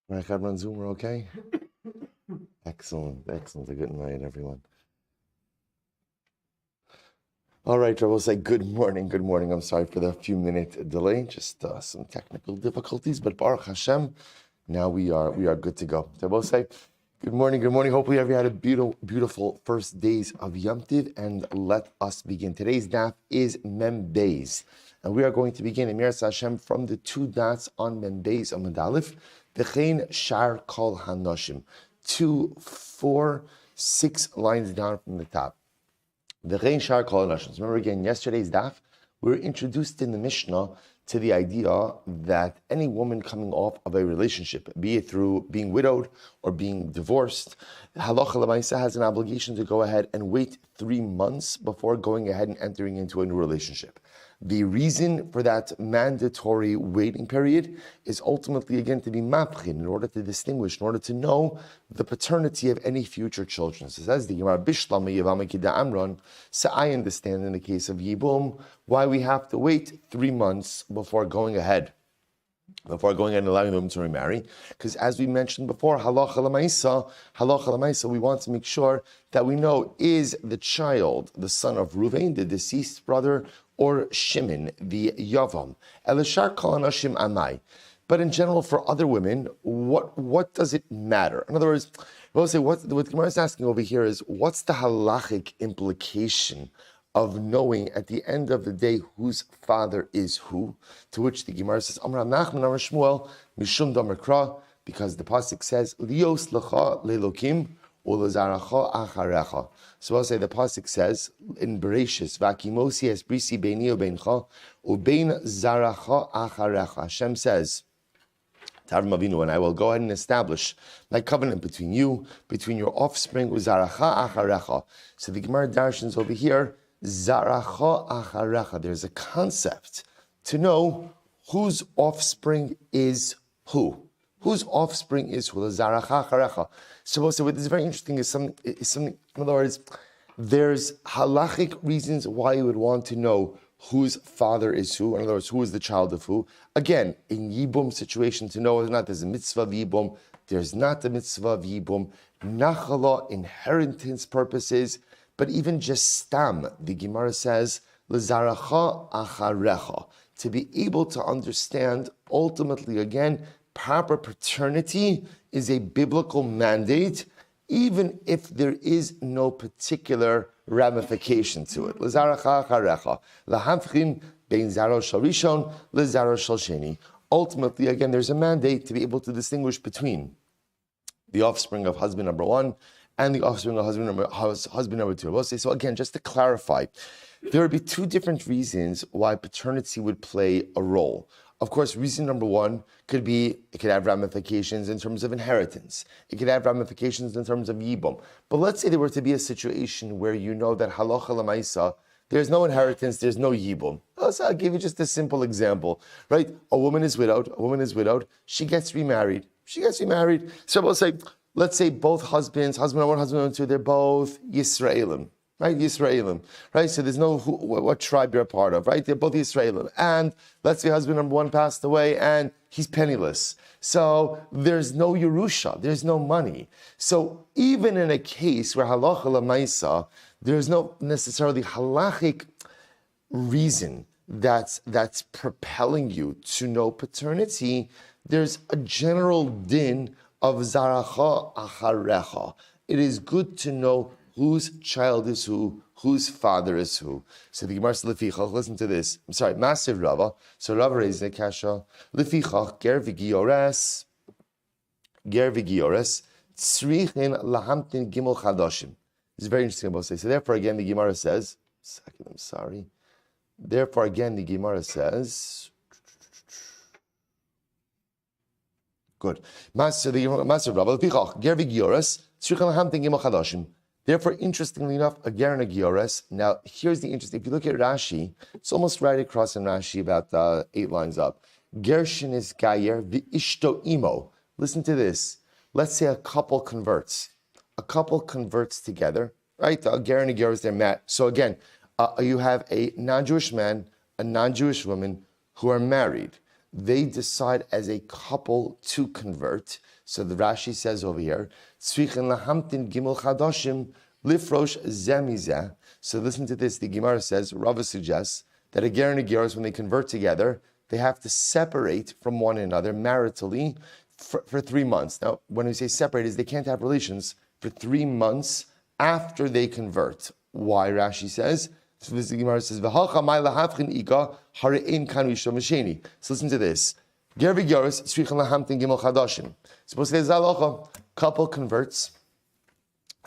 Right, on Zoom, we're okay? Excellent. A good night, everyone. All right, I will say good morning. Good morning. I'm sorry for the few-minute delay, just some technical difficulties, but Baruch Hashem, now we are good to go. So I will say good morning. Good morning. Hopefully, everyone had a beautiful first days of Yom Tiv, and let us begin. Today's daf is Mem Beis, and we are going to begin Emir Hashem from the two dots on Mem Beis Amud Aleph. V'chein shar kol hanoshim, 2, 4, 6 lines down from the top. V'chein shar kol hanoshim. Remember again, yesterday's daf, we were introduced in the Mishnah to the idea that any woman coming off of a relationship, be it through being widowed or being divorced, halacha l'maisa has an obligation to go ahead and wait 3 months before going ahead and entering into a new relationship. The reason for that mandatory waiting period is ultimately, again, to be mapchin, in order to distinguish, in order to know the paternity of any future children. So says the Gemara, Bishlama Yevamos Kida Amron. So I understand in the case of Yibum why we have to wait 3 months before going ahead and allowing them to remarry, because as we mentioned before, halacha l'maisa, we want to make sure that we know, is the child the son of Ruvain, the deceased brother, or Shimon, the Yavam. Elishar kol anashim amai. But in general, for other women, what does it matter? In other words, we'll say what Gemara is asking over here is, what's the halachic implication of knowing at the end of the day whose father is who? To which the Gemara says, Amar Nachman Amar Shmuel Mishum Damar Kra, because the pasuk says, Lios lecha lelokim ulazaracha acharecha. So I'll say the pasuk says in Bereshis, Vakimosi es brisi beini ubeincha ubein zaracha acharecha. Hashem says, Tav Mavinu, and I will go ahead and establish my covenant between you, between your offspring, uzaracha acharecha. So the Gemara darshans over here, Zaracha acharecha. There's a concept to know whose offspring is who. Whose offspring is who? Zaracha acharecha. So what is very interesting is something. In other words, there's halachic reasons why you would want to know whose father is who. In other words, who is the child of who. Again, in Yibum situation, to know whether or not there's a mitzvah of Yibum, there's not a mitzvah of Yibum. Nachala, inheritance purposes. But even just stam, the Gemara says, L'zaracha acharecha, to be able to understand, ultimately, again, proper paternity is a biblical mandate, even if there is no particular ramification to it. L'zaracha acharecha, l'havchim bein zaro shel rishon, l'zaro shel sheni. Ultimately, again, there's a mandate to be able to distinguish between the offspring of husband number one and the offspring of husband number two. So again, just to clarify, there would be 2 different reasons why paternity would play a role. Of course, reason number one could be, it could have ramifications in terms of inheritance. It could have ramifications in terms of yibum. But let's say there were to be a situation where you know that halacha l'maisa, there's no inheritance, there's no yibum. So I'll give you just a simple example, right? A woman is widowed, she gets remarried. So we'll say, let's say both husband one, husband two, they're both Yisraelim, right? Yisraelim, right? So there's no what tribe you're a part of, right? They're both Yisraelim. And let's say husband number one passed away and he's penniless. So there's no Yerusha, there's no money. So even in a case where halacha l'maisa, there's no necessarily halachic reason that's propelling you to know paternity, there's a general din of zaracha acharecha. It is good to know whose child is who, whose father is who. So the Gemara says, Lefichach, listen to this. I'm sorry, Massive Rava. So Rava raises a kasha. Lefichach, ger v'giores, tzrichin lahamtin gimel chadashim. This is very interesting about say. So therefore, again, the Gemara says, good. Therefore, interestingly enough, a ger and a giores. Now, here's the interesting. If you look at Rashi, it's almost right across in Rashi, about 8 lines up. Gershin is gayer v'ishto imo. Listen to this. Let's say a couple converts. Together, right? A ger and a giores, they're met. So again, you have a non-Jewish man, a non-Jewish woman who are married. they decide as a couple to convert. So the Rashi says over here, Tzrichen lahamtin gimel chadashim lifrosh zemizeh. So listen to this. The Gemara says, Rava suggests that a ger and a geras, when they convert together, they have to separate from one another maritally for 3 months. Now, when we say separate, is they can't have relations for 3 months after they convert. Why? Rashi says. So the Gemara says, so listen to this. Suppose there's a couple converts.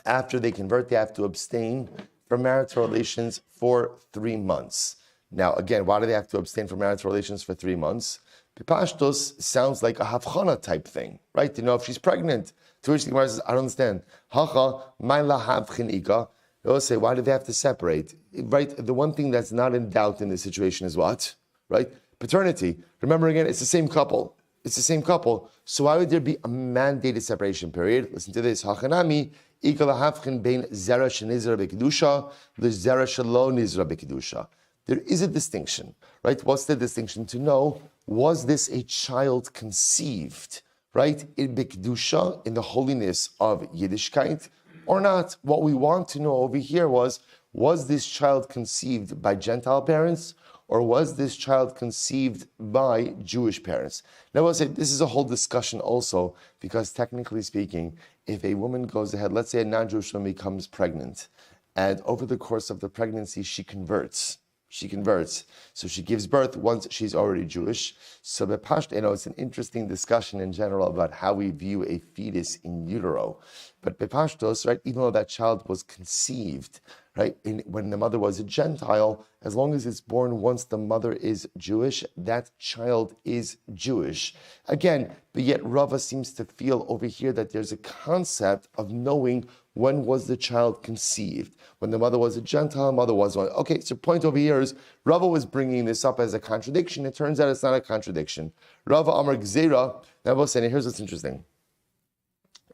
After they convert, they have to abstain from marital relations for 3 months. Now, again, why do they have to abstain from marital relations for 3 months? Pipashtos sounds like a havchana type thing, right? To know if she's pregnant. To which the Gemara says, I don't understand. Hacha, ma'ila havchin ika. They always say, why do they have to separate? Right? The one thing that's not in doubt in this situation is what? Right? Paternity. Remember again, it's the same couple. It's the same couple. So why would there be a mandated separation period? Listen to this. Hachanami, ika lahavchin bein zera shenizra b'kedusha, l'zera shelo nizra b'kedusha. There is a distinction, right? What's the distinction? To know, was this a child conceived, right, in Bikdusha, in the holiness of Yiddishkeit, or not? What we want to know over here was this child conceived by Gentile parents, or was this child conceived by Jewish parents? Now, I'll say this is a whole discussion also, because technically speaking, if a woman goes ahead, let's say a non-Jewish woman becomes pregnant, and over the course of the pregnancy, she converts. So she gives birth once she's already Jewish. So it's an interesting discussion in general about how we view a fetus in utero. But bepashtos, right, even though that child was conceived, right, when the mother was a Gentile, as long as it's born once the mother is Jewish, that child is Jewish. Again, but yet Rava seems to feel over here that there's a concept of knowing when was the child conceived. When the mother was a Gentile, mother was one. Okay, so point over here is Rava was bringing this up as a contradiction. It turns out it's not a contradiction. Rava Amar Gzeira. Now, we'll say, here's what's interesting.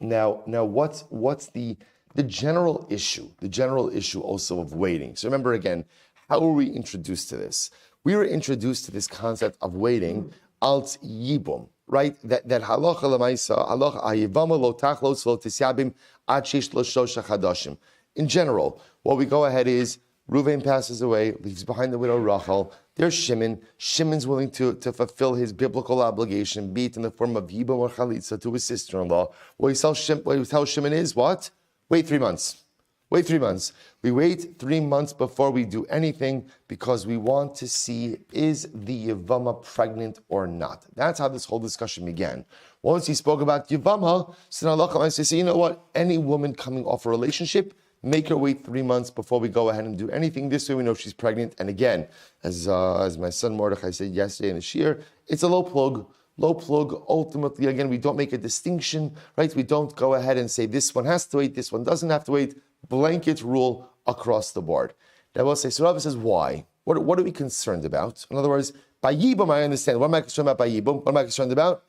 Now, what's the general issue? The general issue also of waiting. So remember again, how were we introduced to this? We were introduced to this concept of waiting alt yibum, right? That halacha lemaisa, halacha ayivama lo tachlos lo tisyabim ad sheish lo shosha chadashim. In general, what we go ahead is Reuven passes away, leaves behind the widow Rachel. There's Shimon. Shimon's willing to fulfill his biblical obligation, be it in the form of yibum or chalitza to his sister-in-law. What he tells Shimon is what? Wait 3 months. Wait 3 months. We wait 3 months before we do anything because we want to see, is the Yevama pregnant or not? That's how this whole discussion began. Once he spoke about Yevama, so now I say, you know what? Any woman coming off a relationship, make her wait 3 months before we go ahead and do anything. This way we know if she's pregnant. And again, as my son Mordechai said yesterday in the shir, it's a low plug. Low plug, ultimately, again, we don't make a distinction, right? We don't go ahead and say this one has to wait, this one doesn't have to wait. Blanket rule across the board. Now we'll say, so Rabbi says, why? What are we concerned about? In other words, by Yibum, I understand. What am I concerned about by Yibum? What am I concerned about?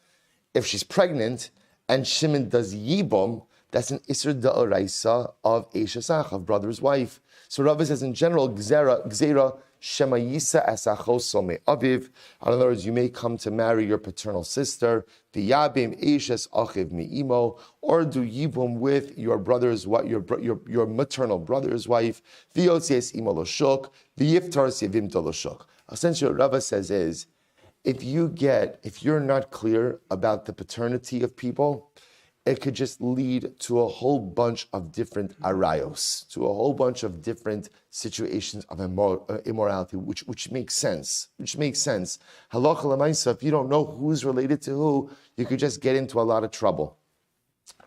If she's pregnant and Shimon does Yibum, that's an Isser Da'araisa of Eishasach, of brother's wife. So Rabbi says, in general, Gzeira, Shema Yisa Asachos Me Aviv. In other words, you may come to marry your paternal sister, V'yabim Eishes Achiv Mi'imo, or do Yibum with your brother's wife, your maternal brother's wife, V'yotzies Imo Loshok, V'yiftar Sevim Loshok. Essentially, what Rava says is, if you're not clear about the paternity of people, it could just lead to a whole bunch of different arayos, to a whole bunch of different situations of immorality, which makes sense. Halacha l'maisa, if you don't know who's related to who, you could just get into a lot of trouble.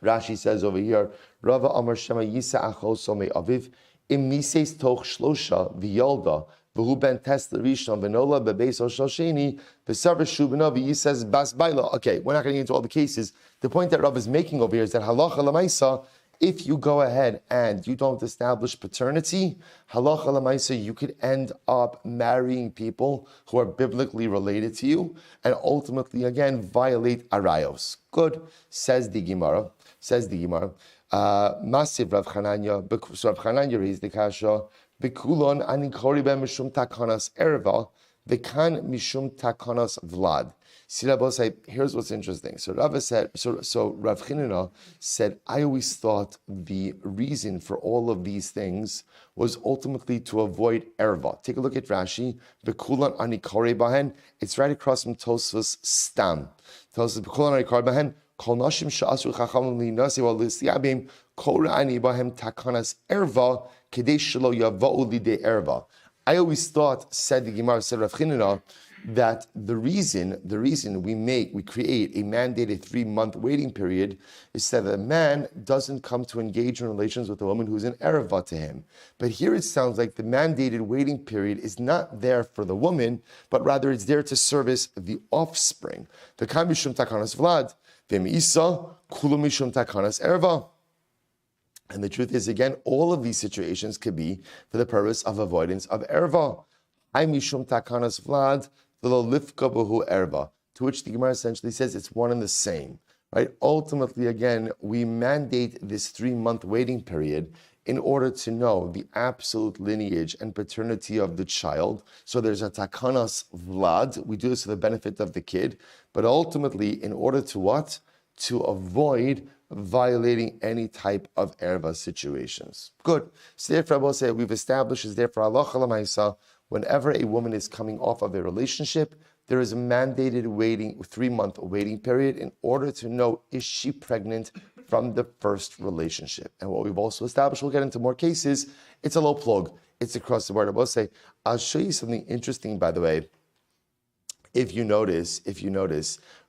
Rashi says over here, Rava Amar Shema Yisa Achoso Me Aviv, Im Nises Toch Shlosha V'yolda, V'hu Ben Tes L'Rishon V'nola Bebeis Oshasheni V'Savar Shubana V'Yisas Bas Baila. Okay, we're not going to get into all the cases. The point that Rav is making over here is that halacha l'maisa, if you go ahead and you don't establish paternity, halacha l'maisa, you could end up marrying people who are biblically related to you and ultimately, again, violate arayos. Good, says the Gemara. Masiv Rav Chananya, so Rav Chananya raised the kasha, Bekulon ani kori ben mishum takanas erva, V'kan mishum takanos vlad. See, Rabbi say, here's what's interesting. So Rav Chinina said, I always thought the reason for all of these things was ultimately to avoid erva. Take a look at Rashi. V'kulan ani kore bahen. It's right across from Tosfos stam. Tosfos v'kulan ani kore bahen. Kol nashim sha'asru chachamim li'nasi wa l'siyabim kore ani bahem takanas erva kedei shelo yava'u lidei erva. I always thought, said the Gemara, said Rav Chinina, that the reason we create a mandated 3-month waiting period is that a man doesn't come to engage in relations with a woman who's an erva to him. But here it sounds like the mandated waiting period is not there for the woman, but rather it's there to service the offspring. The kam mishum takanas vlad, v'misa kulu mishum takanas erva. And the truth is, again, all of these situations could be for the purpose of avoidance of erva. Hay mishum takanas vlad v'lo lifka b'hu erva. To which the Gemara essentially says it's one and the same, right? Ultimately, again, we mandate this 3-month waiting period in order to know the absolute lineage and paternity of the child. So there's a takanas vlad. We do this for the benefit of the kid, but ultimately, in order to what? To avoid violating any type of erva situations. Good. So therefore, I will say we've established is therefore halacha l'maisa. Whenever a woman is coming off of a relationship, there is a mandated 3-month waiting period in order to know is she pregnant from the first relationship. And what we've also established, we'll get into more cases, it's a low plug. It's across the board. I will say, I'll show you something interesting, by the way. If you notice,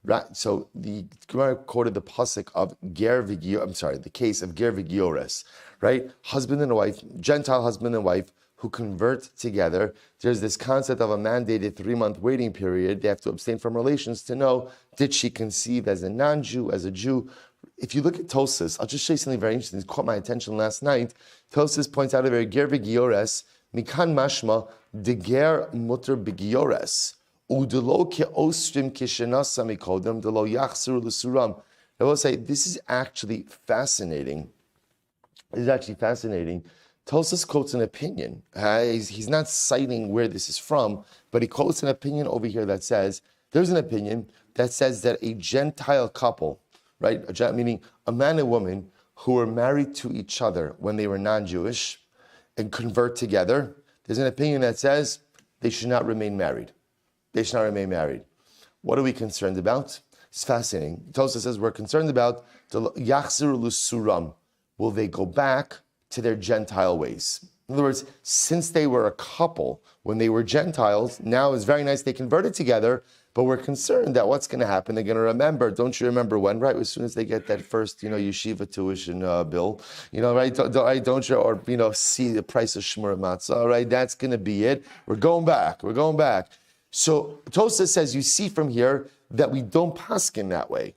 right, so the Gemara quoted the pasuk of the case of ger v'giores, right? Husband and wife, Gentile husband and wife, who convert together. There's this concept of a mandated 3-month waiting period. They have to abstain from relations to know, did she conceive as a non-Jew, as a Jew? If you look at Tosas, I'll just show you something very interesting. It caught my attention last night. Tosas points out a very ger v'giores, mikan mashma, de ger mutter b'giores. I will say, this is actually fascinating. Tosas quotes an opinion. He's not citing where this is from, but he quotes an opinion over here that says, there's an opinion that says that a Gentile couple, right, meaning a man and woman who were married to each other when they were non-Jewish and convert together, there's an opinion that says they should not remain married. They should not remain married. What are we concerned about? It's fascinating. Tosas says we're concerned about yachzir l'suram. Will they go back to their Gentile ways? In other words, since they were a couple when they were Gentiles, now it's very nice they converted together, but we're concerned that what's going to happen? They're going to remember. Don't you remember when? Right, as soon as they get that first, yeshiva tuition bill, right? Don't you? Or see the price of shmur matzah. All right, that's going to be it. We're going back. So Tosas says, you see from here that we don't paskin that way.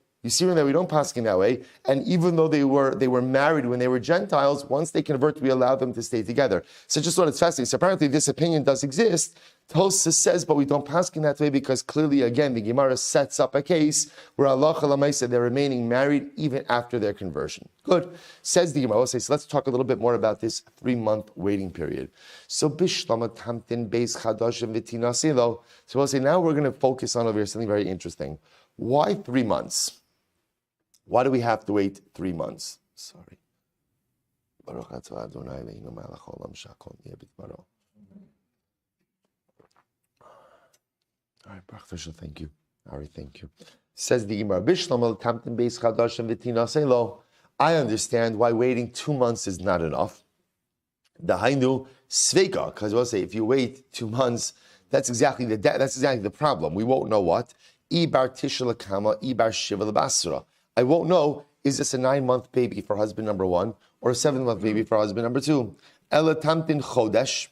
And even though they were married when they were Gentiles, once they convert, we allow them to stay together. So just thought it's fascinating. So apparently this opinion does exist. Tosas says, but we don't paskin that way because clearly, again, the Gemara sets up a case where Allah said they're remaining married even after their conversion. Good. Says the Gemara. So let's talk a little bit more about this 3-month waiting period. So Bishlama Tamtin Beis Chadashim Vitinasilo. So we'll say now we're going to focus on over here something very interesting. Why 3 months? Why do we have to wait 3 months? Sorry. All right, Baruch Fisher, thank you. Ari, thank you. Says the Gemara, I understand why waiting 2 months is not enough. The Hainu Sveika, because we'll say if you wait 2 months, that's exactly the problem. We won't know what. Ibar Tisha Lakama, Ibar Shiva Labasura. I won't know, is this a 9-month baby for husband number 1 or a 7-month baby for husband number 2? Ela tamtin chodesh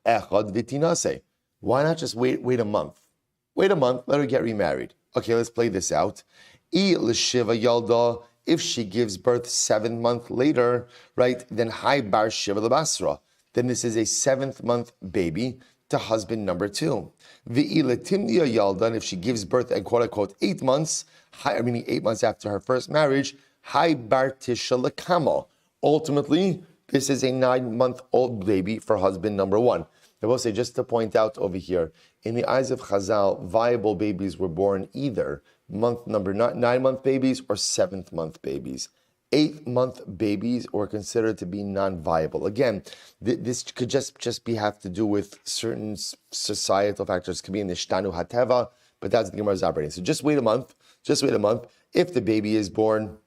echad v'tinase. Why not just wait a month? Wait a month, let her get remarried. Okay, let's play this out. I l'shiva yalda, if she gives birth 7 months later, right, then hai bar shiva l'basra. Then this is a 7th-month baby to husband number 2. V'i l'timnia yalda, and if she gives birth at quote-unquote 8 months, meaning 8 months after her first marriage, hai bar tisha l'kamo. Ultimately, this is a 9-month-old baby for husband number 1. I will say, just to point out over here, in the eyes of Chazal, viable babies were born either month number 9-month babies or 7th-month babies. 8th-month babies were considered to be non-viable. Again, this could just have to do with certain societal factors. It could be in the Shtanu Hateva, but that's the Gemara's operating. So just wait a month. If the baby is born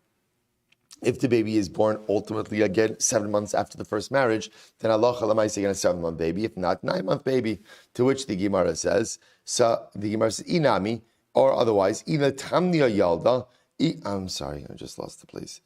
ultimately, again, 7 months after the first marriage, then Allah Chalamaisa again a 7-month baby. If not, 9-month baby. To which the Gemara says, Inami, or otherwise, Ina Tamnia Yalda. I'm sorry, I just lost the place.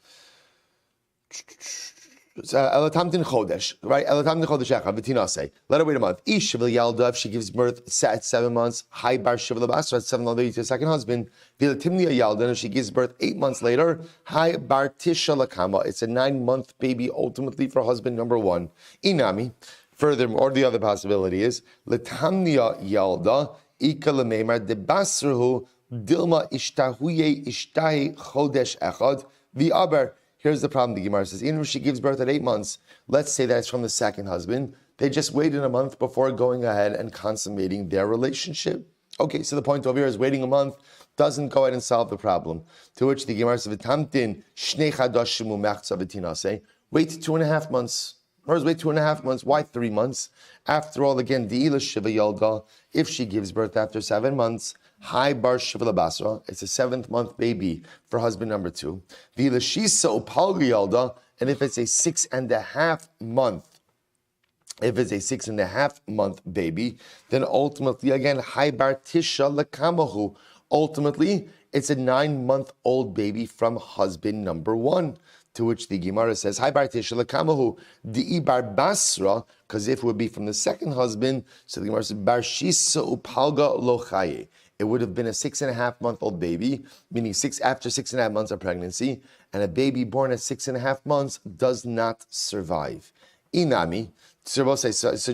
Elatamtin Chodesh, right? Elatamtin Chodesh Echa, V'tinase. Let her wait a month. Ish Shivil Yalda, if she gives birth at 7 months, Hai Bar Shivil Basra at 7 months to a second husband. V'latimnia Yalda, if she gives birth 8 months later, Hai Bar Tisha Lakama. It's a 9-month baby ultimately for husband number 1. Inami. Furthermore, the other possibility is Latamnia Yalda, Ika Lameimar de Basrahu, Dilma Ishtahuye Ishtahi Chodesh Echad, V'aber. Here's the problem, the Gemara says, even if she gives birth at 8 months, let's say that it's from the second husband, they just waited a month before going ahead and consummating their relationship. Okay, so the point over here is waiting a month doesn't go ahead and solve the problem. To which the Gemara says, wait 2.5 months. Or wait 2.5 months. Why 3 months? After all, again, if she gives birth after 7 months, Hai Bar Shivla Basra, it's a 7th-month baby for husband number 2. V'ilashisa upalga yalda, and if it's a 6.5-month baby, then ultimately, again, Hai Bar Tisha Lakamahu. Ultimately, it's a 9-month-old baby from husband number 1. To which the Gemara says, Hai Bar Tisha Lakamahu, Di'i Bar Basra, because if it would be from the second husband, so the Gemara says, Bar Shisa upalga lochaye. It would have been a 6.5-month-old baby, meaning after 6.5 months of pregnancy, and a baby born at 6.5 months does not survive. Inami, so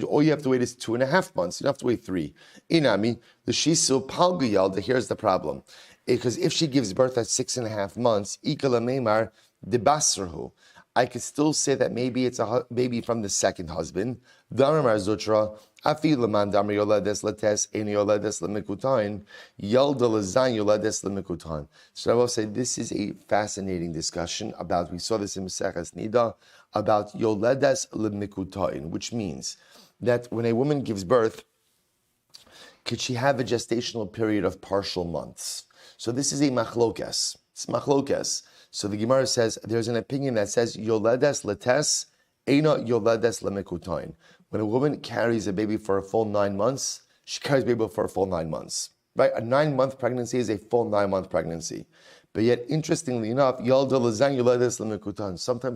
all you have to wait is 2.5 months. You don't have to wait 3. Inami, the shisu palguyalda. Here's the problem, because if she gives birth at 6.5 months, ikala meimar debasrahu. I could still say that maybe it's a baby from the second husband. Damar zutra. So I will say this is a fascinating discussion about, we saw this in Maseches Nida, about yoledes lemikutain, which means that when a woman gives birth, could she have a gestational period of partial months? So this is a machlokes. It's machlokes. So the Gemara says, there's an opinion that says yoledes letes, eina yoledes lemikutain. When a woman carries a baby for a full 9 months, she carries a baby for a full 9 months. Right? A 9-month pregnancy is a full 9-month pregnancy. But yet, interestingly enough, sometimes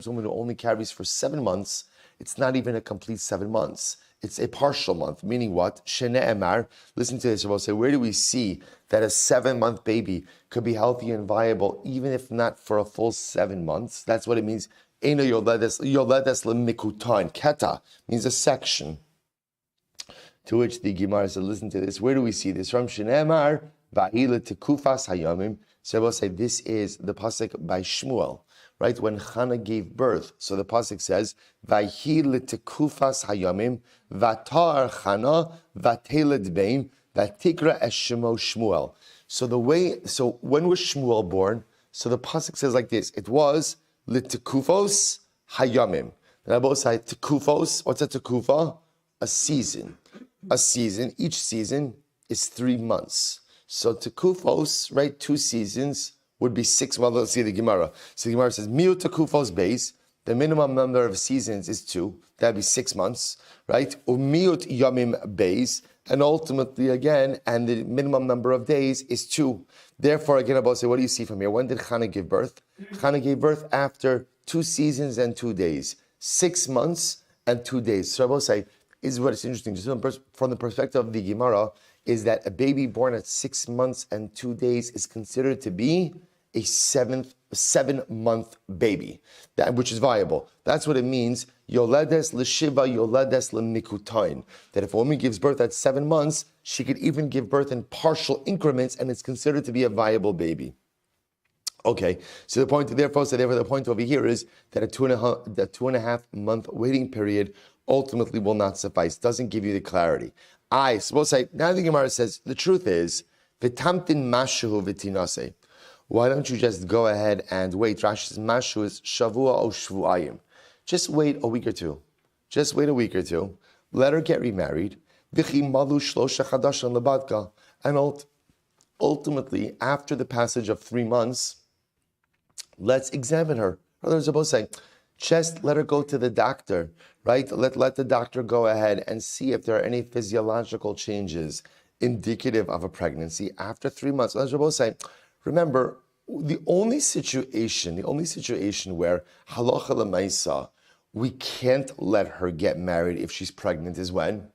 a woman who only carries for 7 months, it's not even a complete 7 months. It's a partial month, meaning what? Shene'emar. Listen to this, we'll say, where do we see that a 7-month baby could be healthy and viable, even if not for a full 7 months? That's what it means. Eino yoledes lemikutain. Keta means a section. To which the Gemara said, listen to this. Where do we see this from? Shenemar va'ila tekufas hayamim. So I will say this is the pasuk by Shmuel, right? When Hannah gave birth. So the pasuk says, va'ila tekufas hayamim vatar Hannah vateled bein vatikra eshemo Shmuel. So when was Shmuel born? So the pasuk says like this. It was Litekufos hayamim. And I both say tekufos. What's a tekufa? A season. Each season is 3 months. So tekufos, right? 2 seasons would be 6. Well, let's see the Gemara. So the Gemara says miu tekufos base. The minimum number of seasons is 2. That'd be 6 months, right? Umiut yamim base. And ultimately, again, and the minimum number of days is 2. Therefore, again, Abba say, what do you see from here? When did Hannah give birth? Hannah gave birth after 2 seasons and 2 days. 6 months and 2 days. So Abba say, is what is interesting, just from the perspective of the Gemara, is that a baby born at 6 months and 2 days is considered to be a 7-month baby, which is viable. That's what it means. Yoledes l'shiva, yoledes l'mikutain. That if a woman gives birth at 7 months, she could even give birth in partial increments, and it's considered to be a viable baby. Okay, so the point, therefore the point over here is that a 2.5 month waiting period ultimately will not suffice. Doesn't give you the clarity. I suppose say now the Gemara says the truth is v'tamtin mashu v'tinase. Why don't you just go ahead and wait? Rashi says mashu is shavua o shvuayim. Just wait a week or two. Just wait a week or two. Let her get remarried. V'chi malu shlosha chadashan lebadka. And ultimately, after the passage of 3 months, let's examine her. Others are both saying, just let her go to the doctor, right? Let the doctor go ahead and see if there are any physiological changes indicative of a pregnancy after 3 months. Others are both saying, remember, the only situation where halacha l'maisa, we can't let her get married if she's pregnant is when?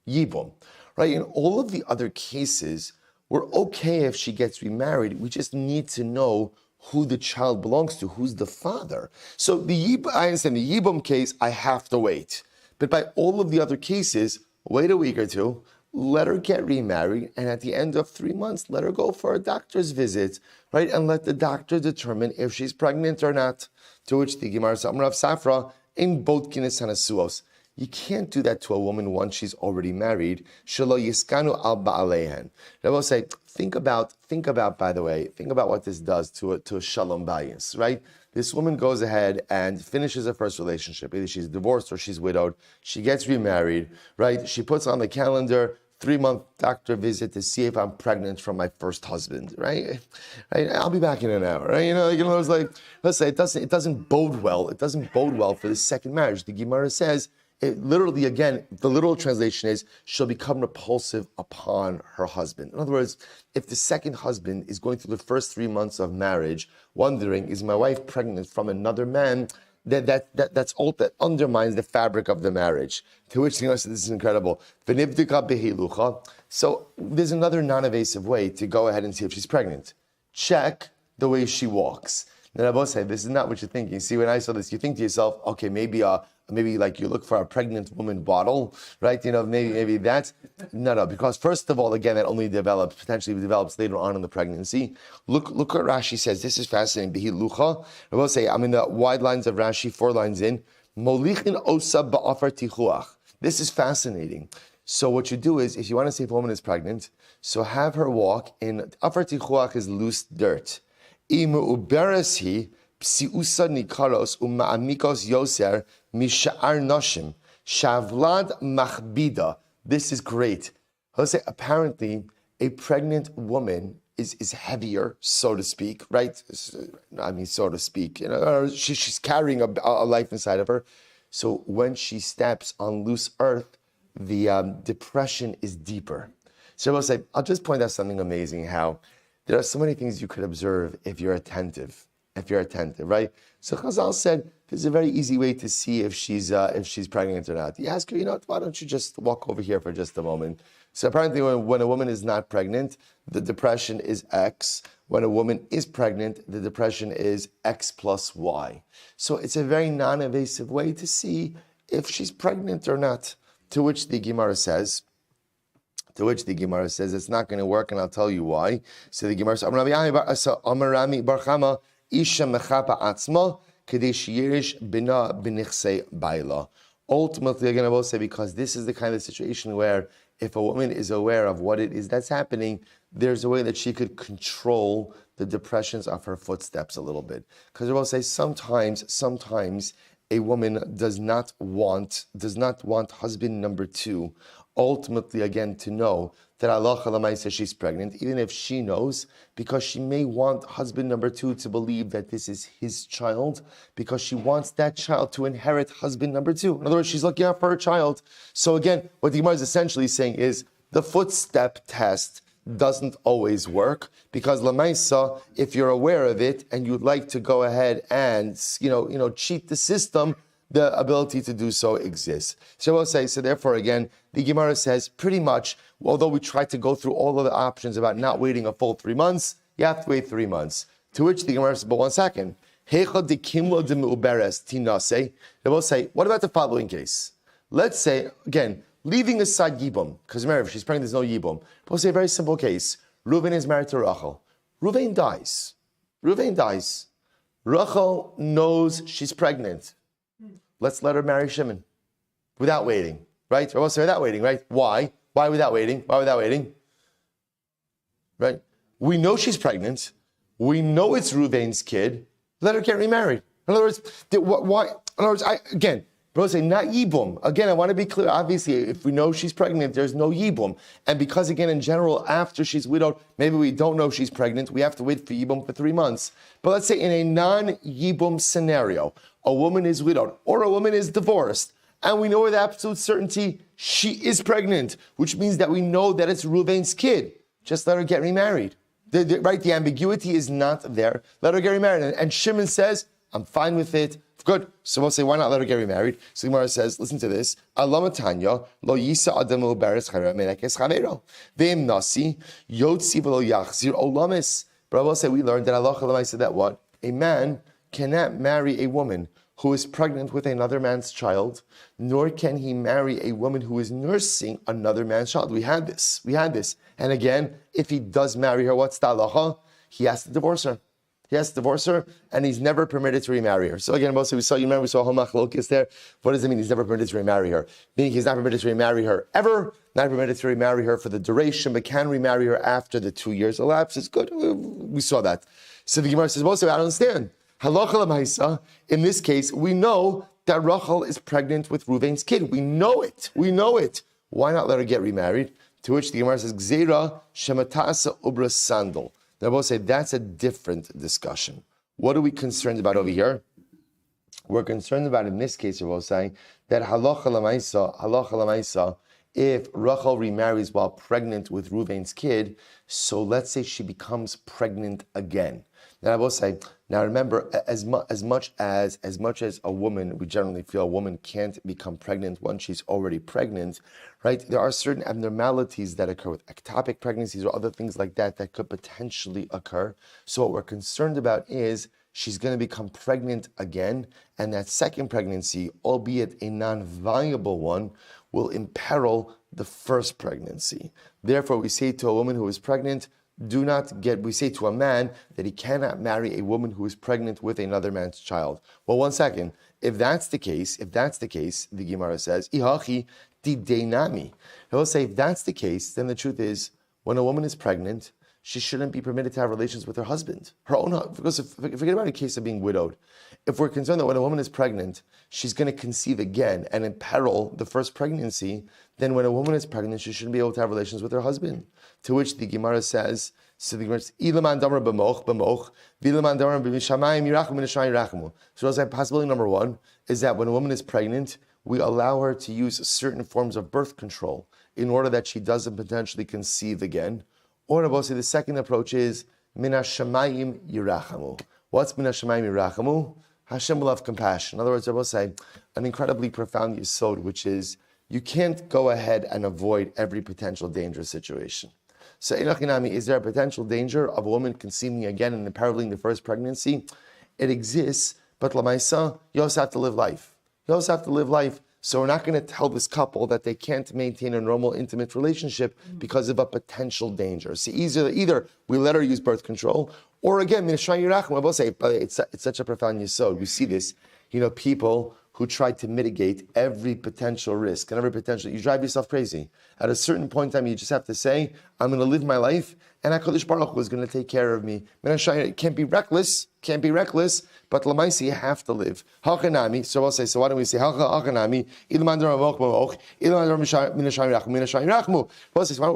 Yibum. Right? In all of the other cases, we're okay if she gets remarried. We just need to know who the child belongs to, who's the father. So I understand the Yibum case, I have to wait. But by all of the other cases, wait a week or two, let her get remarried, and at the end of 3 months, let her go for a doctor's visit, right? And let the doctor determine if she's pregnant or not. To which the Gemara says, Rav Safra, in both kinis hanasuos. You can't do that to a woman once she's already married. Shelo yiskanu al ba'alehen. I will say, think about what this does to a shalom bayis, right? This woman goes ahead and finishes her first relationship. Either she's divorced or she's widowed. She gets remarried, right? She puts on the calendar 3-month doctor visit to see if I'm pregnant from my first husband, right? I'll be back in an hour, right? It's like, let's say it doesn't bode well. It doesn't bode well for the second marriage. The Gemara says, literally, again, the literal translation is, she'll become repulsive upon her husband. In other words, if the second husband is going through the first 3 months of marriage, wondering, is my wife pregnant from another man, that's all that undermines the fabric of the marriage. To which the said, this is incredible. So there's another non-evasive way to go ahead and see if she's pregnant. Check the way she walks. Now, I both say, this is not what you're thinking. See, when I saw this, you think to yourself, okay, maybe like you look for a pregnant woman bottle, right? Maybe that's, no, because first of all, again, that only potentially develops later on in the pregnancy. Look what Rashi says. This is fascinating. Behi lucha. I will say, I'm in the wide lines of Rashi, 4 lines in. Molichin osa ba'afar tichuach. This is fascinating. So what you do is, if you want to see if a woman is pregnant, so have her walk in, afar tichuach is loose dirt. Imu uberesi psiusa nikaros uma'amikos yoser misha'ar noshim shavlad machbida. This is great. I'll say, apparently, a pregnant woman is heavier, so to speak, right? I mean, so to speak. She's carrying a life inside of her. So when she steps on loose earth, the depression is deeper. So I'll just point out something amazing, how there are so many things you could observe if you're attentive, right? So Chazal said, there's a very easy way to see if she's pregnant or not. You ask her, why don't you just walk over here for just a moment? So apparently when a woman is not pregnant, the depression is X. When a woman is pregnant, the depression is X plus Y. So it's a very non-evasive way to see if she's pregnant or not. To which the Gemara says, it's not going to work, and I'll tell you why. So the Gemara says, Amarami Barchama Isha Mechapa Atzma Kadesh Yirish Bina Binichse Baila. Ultimately, again, I will say, because this is the kind of situation where if a woman is aware of what it is that's happening, there's a way that she could control the depressions of her footsteps a little bit. Because I will say, sometimes a woman does not want husband number 2, ultimately, again, to know that Allah Chalamai says she's pregnant, even if she knows, because she may want husband number 2 to believe that this is his child, because she wants that child to inherit husband number 2. In other words, she's looking out for her child. So again, what the Gemara is essentially saying is, the footstep test doesn't always work, because Lamaisa, if you're aware of it and you'd like to go ahead and cheat the system, the ability to do so exists. So I'll say, so therefore again, the Gemara says pretty much, although we try to go through all of the options about not waiting a full 3 months, you have to wait 3 months. To which the Gemara says, but 1 second. They will say, what about the following case? Let's say, again, leaving aside Yibum, because remember, if she's pregnant, there's no Yibum. We'll say a very simple case. Reuven is married to Rachel. Reuven dies. Rachel knows she's pregnant. Let's let her marry Shimon without waiting, right? Or we'll say without waiting, right? Why? Why without waiting? Right? We know she's pregnant. We know it's Reuven's kid. Let her get remarried. In other words, why? In other words, bro, say not yibum. Again, I want to be clear. Obviously, if we know she's pregnant, there's no yibum. And because, again, in general, after she's widowed, maybe we don't know she's pregnant, we have to wait for yibum for 3 months. But let's say in a non-yibum scenario, a woman is widowed or a woman is divorced, and we know with absolute certainty she is pregnant, which means that we know that it's Reuven's kid. Just let her get remarried. The ambiguity is not there. Let her get remarried. And Shimon says, I'm fine with it. Good. So we'll say, why not let her get remarried? So Gemara says, listen to this. Alama Tanya, lo yisa adam lo beres chayra menekes chavero. Ve'im nasi, yotzi v'lo yachzir olamis. But I will say, we learned that Allah Chalamai said that what? A man cannot marry a woman who is pregnant with another man's child, nor can he marry a woman who is nursing another man's child. We had this. And again, if he does marry her, what's the halacha? He has to divorce her. And he's never permitted to remarry her. So again, we saw Homachlokis there. What does it mean he's never permitted to remarry her? Meaning he's not permitted to remarry her ever, not permitted to remarry her for the duration, but can remarry her after the 2 years elapse. It's good. We saw that. So the Gemara says, I don't understand. Halacha l'maisa, in this case, we know that Rachel is pregnant with Reuven's kid. We know it. Why not let her get remarried? To which the Gemara says, Gzeira shematasa ubra sandal. Now, I will say that's a different discussion. What are we concerned about over here? We're concerned about, in this case, we're saying that halacha l'maisa, if Rachel remarries while pregnant with Reuven's kid, so let's say she becomes pregnant again. Now, I will say, remember, as much as a woman, we generally feel a woman can't become pregnant once she's already pregnant, right? There are certain abnormalities that occur with ectopic pregnancies or other things like that could potentially occur. So what we're concerned about is she's going to become pregnant again, and that second pregnancy, albeit a non-viable one, will imperil the first pregnancy. Therefore, we say to a woman who is pregnant, we say to a man that he cannot marry a woman who is pregnant with another man's child. Well, one second. If that's the case, the Gemara says, Ihachi dideinami. He'll say, if that's the case, then the truth is, when a woman is pregnant, she shouldn't be permitted to have relations with her husband. Her own husband. Because forget about a case of being widowed. If we're concerned that when a woman is pregnant, she's going to conceive again and imperil the first pregnancy, then when a woman is pregnant, she shouldn't be able to have relations with her husband. To which the Gemara says, so possibility number one is that when a woman is pregnant, we allow her to use certain forms of birth control in order that she doesn't potentially conceive again. Or the second approach is Min hashamayim yirachamu. What's Min hashamayim yirachamu? Hashem will have compassion. In other words, I will say an incredibly profound yesod, which is you can't go ahead and avoid every potential dangerous situation. So, is there a potential danger of a woman conceiving again and imperiling the first pregnancy? It exists, but lamaisa, you also have to live life. So we're not going to tell this couple that they can't maintain a normal, intimate relationship because of a potential danger. So either we let her use birth control, or again, I will say, it's such a profound yesod. We see this, people who try to mitigate every potential risk and you drive yourself crazy. At a certain point in time, you just have to say, I'm going to live my life, and HaKadosh Baruch Hu is going to take care of me. It can't be reckless, but Lamaisi, you have to live. Hachanami, so I'll say, so why don't we say, Hachanami,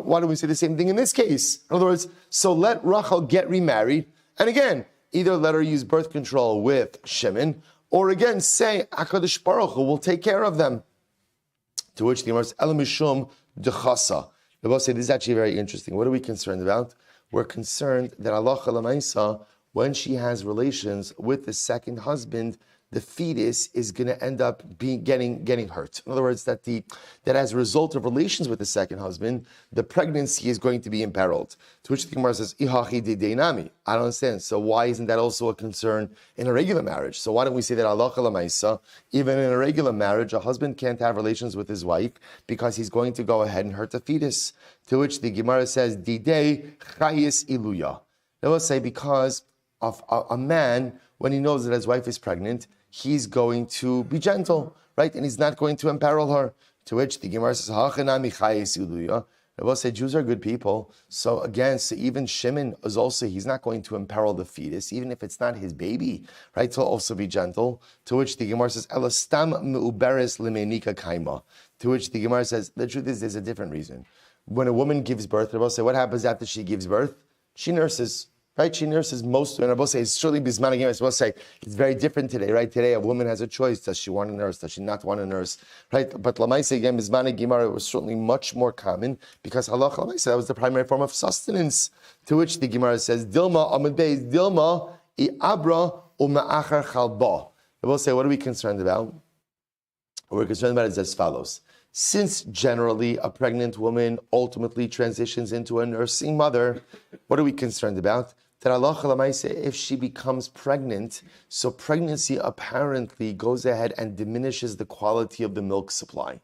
why don't we say the same thing in this case? In other words, so let Rachel get remarried, and again, either let her use birth control with Shimon, or again, say, HaKadosh Baruch Hu will take care of them. To which the Gemara says, Elamishum dechasa. The Gemara says, this is actually very interesting. What are we concerned about? We're concerned that Allah Chalamaisa, when she has relations with the second husband, the fetus is going to end up getting hurt. In other words, that as a result of relations with the second husband, the pregnancy is going to be imperiled. To which the Gemara says, Ihachi deinami. I don't understand. So why isn't that also a concern in a regular marriage? So why don't we say that Allah Chalamaisa, even in a regular marriage, a husband can't have relations with his wife because he's going to go ahead and hurt the fetus. To which the Gemara says, Didei chayis iluya. They will say because of a man, when he knows that his wife is pregnant, he's going to be gentle, right? And he's not going to imperil her. To which the Gemara says, Hachanami chayes uluya. I will say Jews are good people. So again, so even Shimon is also, he's not going to imperil the fetus, even if it's not his baby, right? So he'll also be gentle. To which the Gemara says, Elastam me'uberes limeinika kaima. To which the Gemara says, the truth is, there's a different reason. When a woman gives birth, I will say, what happens after she gives birth? She nurses. Right, she nurses most, and I will say it's surely bisman again. I will say it's very different today. Right, today a woman has a choice: does she want a nurse? Does she not want a nurse? Right, but lamaisa again, bisman gemara was certainly much more common because halacha lamaisa that was the primary form of sustenance. To which the Gemara says, Dilma amid beis Dilma I abra uma'achar chalba. I will say, what are we concerned about? What we're concerned about is as follows. Since generally a pregnant woman ultimately transitions into a nursing mother, what are we concerned about? That Allah, if she becomes pregnant, so pregnancy apparently goes ahead and diminishes the quality of the milk supply.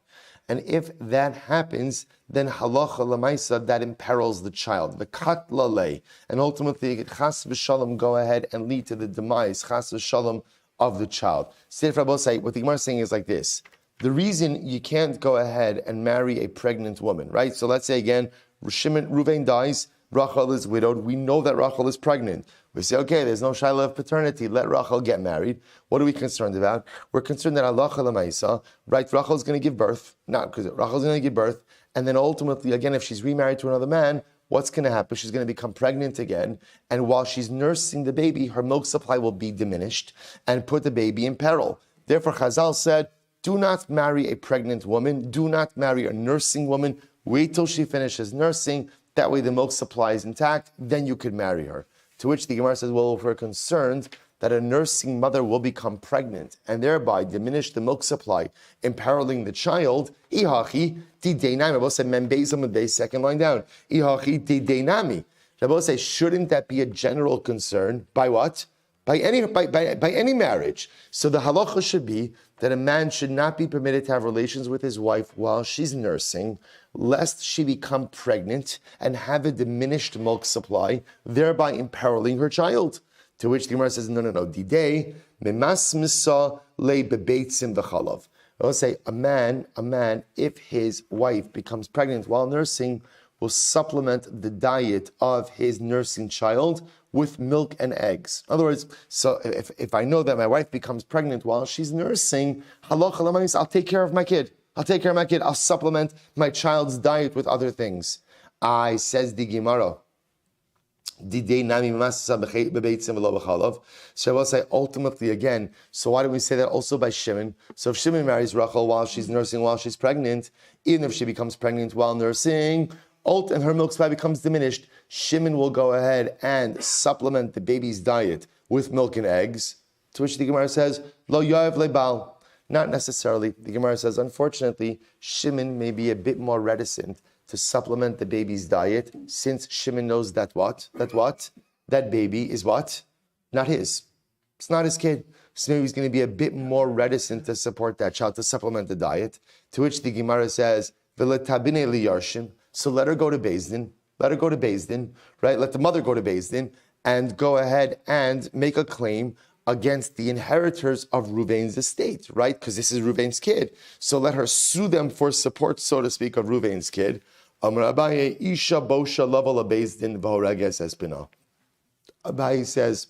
And if that happens, then halacha lamaisa, that imperils the child. The kat lalei, and ultimately it chas v'shalom go ahead and lead to the demise, chas v'shalom, of the child. What the Gemara is saying is like this. The reason you can't go ahead and marry a pregnant woman, right? So let's say again, Reuven dies, Rachel is widowed. We know that Rachel is pregnant. We say, okay, there's no shaila of paternity. Let Rachel get married. What are we concerned about? We're concerned that Allah Lamaisa, right? Rachel's going to give birth. Not because Rachel's going to give birth. And then ultimately, again, if she's remarried to another man, what's going to happen? She's going to become pregnant again. And while she's nursing the baby, her milk supply will be diminished and put the baby in peril. Therefore, Chazal said, do not marry a pregnant woman. Do not marry a nursing woman. Wait till she finishes nursing. That way the milk supply is intact. Then you could marry her. To which the Gemara says, well, if we're concerned that a nursing mother will become pregnant and thereby diminish the milk supply, imperiling the child, ihachi tidenami. Rabbi said, membezam second line down. Ihachi tidenami. Rabbi says, shouldn't that be a general concern? By what? By any marriage. So the halacha should be that a man should not be permitted to have relations with his wife while she's nursing, lest she become pregnant and have a diminished milk supply, thereby imperiling her child. To which the Gemara says, no. Didei memas misa le bebeitzim v'chalav. I will say a man, if his wife becomes pregnant while nursing, will supplement the diet of his nursing child with milk and eggs. In other words, so if I know that my wife becomes pregnant while she's nursing, halacha I'll take care of my kid. I'll supplement my child's diet with other things. Says the Gemara. So I will say ultimately again, so why do we say that also by Shimon? So if Shimon marries Rachel while she's nursing, while she's pregnant, even if she becomes pregnant while nursing, and her milk supply becomes diminished, Shimon will go ahead and supplement the baby's diet with milk and eggs, to which the Gemara says, Lo yav lebal. Not necessarily. The Gemara says, unfortunately, Shimon may be a bit more reticent to supplement the baby's diet, since Shimon knows that what? That baby is what? Not his. It's not his kid. So maybe he's going to be a bit more reticent to support that child, to supplement the diet, to which the Gemara says, V'letabine liyarshim. So let her go to Beis Din. Right? Let the mother go to Beis Din and go ahead and make a claim against the inheritors of Reuven's estate, right? Because this is Reuven's kid. So let her sue them for support, so to speak, of Reuven's kid. Isha bosha level Beis Din v'horeges espina. Abaye says,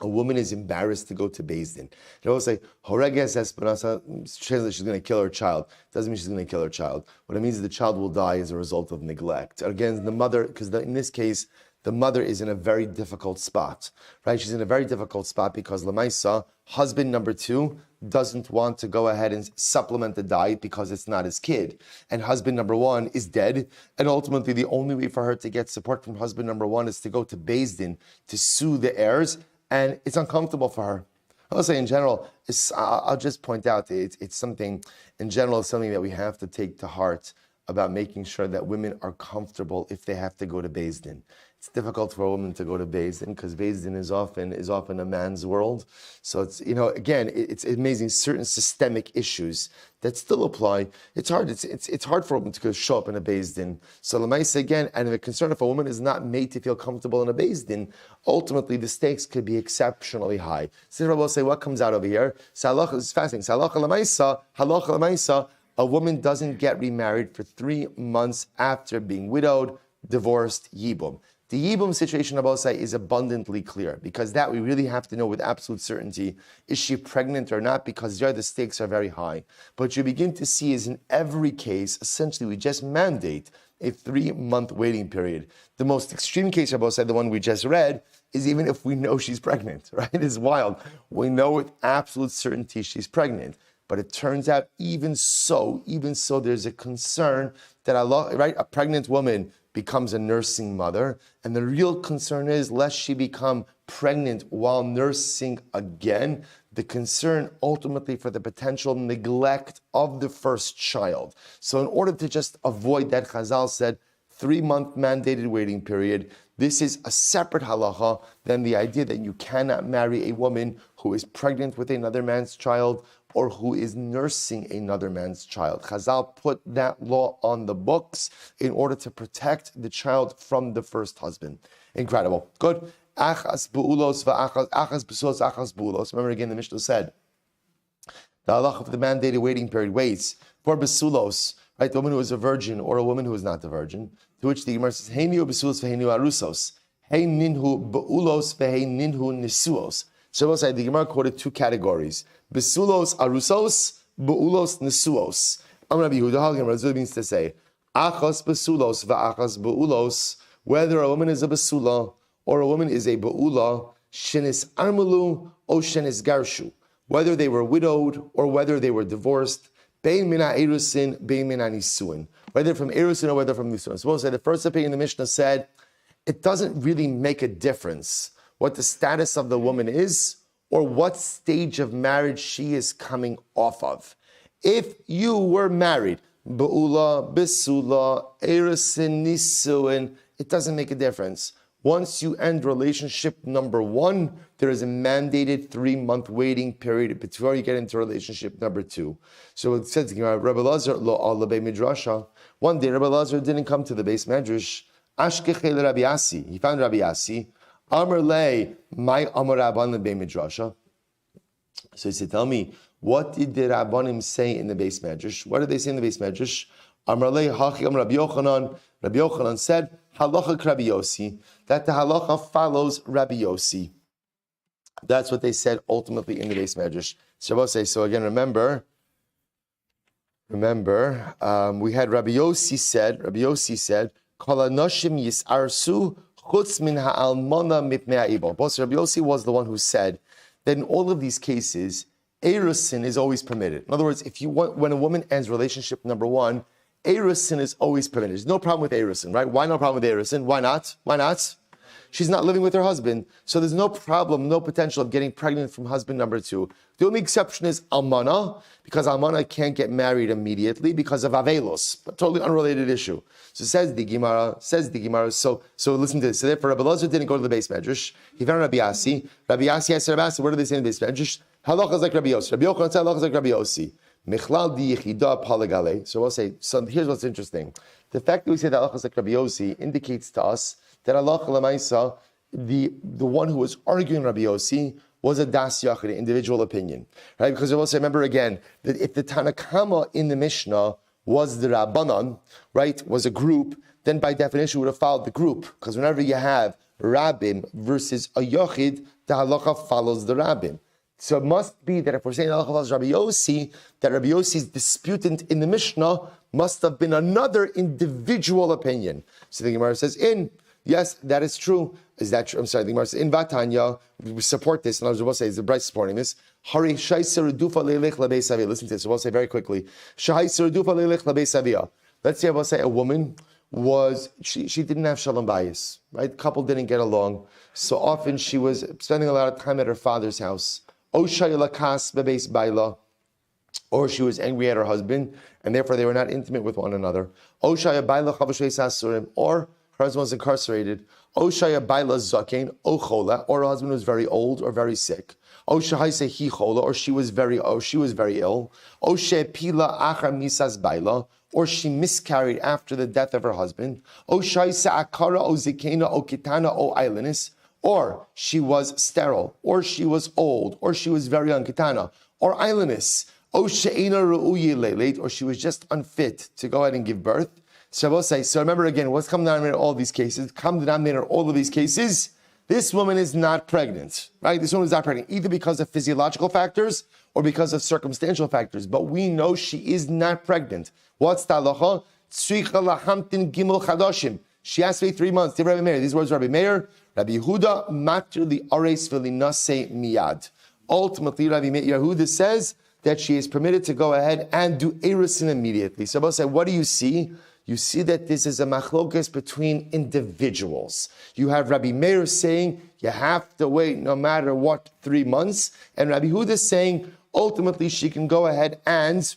a woman is embarrassed to go to Beis Din. They always say, Horeges Esperanza, she's going to kill her child. Doesn't mean she's going to kill her child. What it means is the child will die as a result of neglect. Again, the mother, because in this case, the mother is in a very difficult spot, right? She's in a very difficult spot because Lamaisa, husband number 2, doesn't want to go ahead and supplement the diet because it's not his kid. And husband number 1 is dead. And ultimately, the only way for her to get support from husband number 1 is to go to Beis Din to sue the heirs. And it's uncomfortable for her. I'll say in general, I'll just point out it's something, in general, it's something that we have to take to heart about making sure that women are comfortable if they have to go to Beis Din. It's difficult for a woman to go to Beis Din because Beis Din is often a man's world. So it's, again, it's amazing, certain systemic issues that still apply. It's hard. It's hard for a woman to show up in a Beis Din. So Lamaisa again, and the concern if a woman is not made to feel comfortable in a Beis Din, ultimately the stakes could be exceptionally high. So Rabbi will say, what comes out over here? Halacha is fasting. Halacha Lamaisa, a woman doesn't get remarried for 3 months after being widowed, divorced, yibum. The yibum situation, Abosai, is abundantly clear because that we really have to know with absolute certainty, is she pregnant or not, because there the stakes are very high. But you begin to see is in every case, essentially we just mandate a 3-month waiting period. The most extreme case, Abosai, the one we just read, is even if we know she's pregnant, right? It's wild. We know with absolute certainty she's pregnant. But it turns out even so, there's a concern that a pregnant woman becomes a nursing mother. And the real concern is, lest she become pregnant while nursing again, the concern ultimately for the potential neglect of the first child. So in order to just avoid that, Chazal said, 3-month mandated waiting period. This is a separate halacha than the idea that you cannot marry a woman who is pregnant with another man's child or who is nursing another man's child. Chazal put that law on the books in order to protect the child from the first husband. Incredible. Good. Achas bu'ulos achas besulos achas bu'ulos. Remember again, the Mishnah said, the halacha of the mandated waiting period waits for besulos, right? The woman who is a virgin or a woman who is not a virgin, to which the Gemara says, Heinu besulos veheinu arusos, Hey ninhu bu'ulos vehe ninhu nisuos. So the Gemara quoted 2 categories. Besulos arusos, bu'ulos nisuos. Rabbi Yehuda, what means to say, achas besulos va'achas bu'ulos, whether a woman is a besula or a woman is a bu'ula, shenis armulu o shenis garshu, whether they were widowed or whether they were divorced, bein mina erusin, bein mina nisuin, whether from erusin or whether from nisuin. So the first opinion the Mishnah said, it doesn't really make a difference what the status of the woman is or what stage of marriage she is coming off of. If you were married, Ba'ula, Besula, Erusin, Nisuin, it doesn't make a difference. Once you end relationship number 1, there is a mandated 3-month waiting period before you get into relationship number 2. So it says, Rabbi Lazar lo ala bei midrasha. One day, Rabbi Lazar didn't come to the base medrash. Ashkechel Rabbi Asi. He found Rabbi Asi. Amar lei, my Amar Rabbanim bei midrasha. So he said, tell me, what did the Rabbanim say in the base medrash? What did they say in the base medrash? Amar lei, hachi Amar Rabbi Yochanan. Rabbi Yochanan said, halacha Rabbi Yossi, that the halacha follows Rabbi Yossi. That's what they said ultimately in the base medrash. So again, remember, we had Rabbi Yossi said, Kol hanoshim yisarsu chutz min ha'almana mipnei ha'ibal. Both Rabbi Yossi was the one who said that in all of these cases, erusin is always permitted. In other words, when a woman ends relationship number 1, erusin is always permitted. There's no problem with erusin, right? Why no problem with erusin? Why not? She's not living with her husband, so there's no problem, no potential of getting pregnant from husband number 2. The only exception is almana, because almana can't get married immediately because of avelos, a totally unrelated issue. So says the Gemara. So listen to this. So therefore, Rabbi Lazar didn't go to the base medrash. He found Rabbi Asi. Rabbi Asi asked Rabbi Asi, what do they say in the base medrash? Halacha is like Rabbi Yossi. Rabbi Yochanan said halacha is like Rabbi Yossi. Michlal di yichida palagale. So we'll say. So here's what's interesting. The fact that we say that halacha is like Rabbi Yossi indicates to us that halacha l'maisa, the one who was arguing Rabbi Yossi was a das yachid, an individual opinion, right? Because I will say, remember again, that if the Tanakama in the Mishnah was the Rabbanan, right, was a group, then by definition would have followed the group. Because whenever you have Rabbim versus a Yachid, the halacha follows the Rabbim. So it must be that if we're saying halacha follows Rabbi Yossi, that Rabbi Yossi's disputant in the Mishnah must have been another individual opinion. So the Gemara says, yes, that is true. Is that true? I'm sorry, the Gemara says, in Vatanya, we support this, and I was about to say, is the Bright supporting this? Hari Shaisa Redufa Leilech Labei Savia. Listen to this, we'll say very quickly. Shaisa Redufa Leilech Labei Savia. Let's say I will say a woman she didn't have shalom bayis, right? Couple didn't get along. So often she was spending a lot of time at her father's house. Or she was angry at her husband, and therefore they were not intimate with one another. Or her husband was incarcerated. Or her husband was very old or very sick. Or she was very ill. Or she miscarried after the death of her husband. Or she was sterile, or she was old, or she was very young, kitana, or islandess. or she was just unfit to go ahead and give birth. So remember again, what's common denominator in all these cases? Common denominator in all of these cases, this woman is not pregnant, right? This woman is not pregnant, either because of physiological factors or because of circumstantial factors. But we know she is not pregnant. What's the halacha? She has to wait 3 months. Rabbi Meir, these words Rabbi Meir, Rabbi Yehuda, matir li ares v'linase miyad. Ultimately, Rabbi Yehuda says that she is permitted to go ahead and do erusin immediately. So both say, what do you see? You see that this is a machlokas between individuals. You have Rabbi Meir saying you have to wait no matter what 3 months, and Rabbi Yehuda saying ultimately she can go ahead and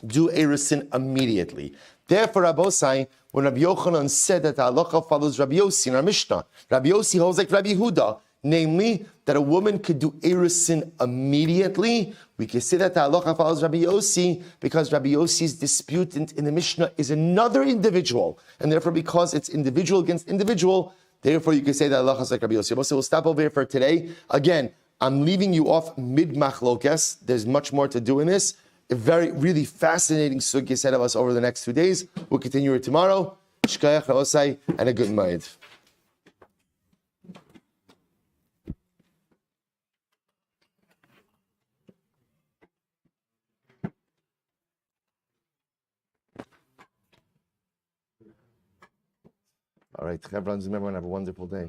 do erusin immediately. Therefore, Rabbosai, when Rabbi Yochanan said that the halacha follows Rabbi Yossi in our Mishnah, Rabbi Yossi holds like Rabbi Yehuda, namely that a woman could do erusin immediately. We can say that the halacha follows Rabbi Yossi because Rabbi Yossi's disputant in the Mishnah is another individual, and therefore because it's individual against individual, therefore you can say that halacha is like Rabbi Yossi. So we'll stop over here for today. Again, I'm leaving you off mid-machlokes. There's much more to do in this. A really fascinating sugya set of us over the next 2 days. We'll continue it tomorrow. Shkayach Rabosai, and a good night. All right, everyone, have a wonderful day.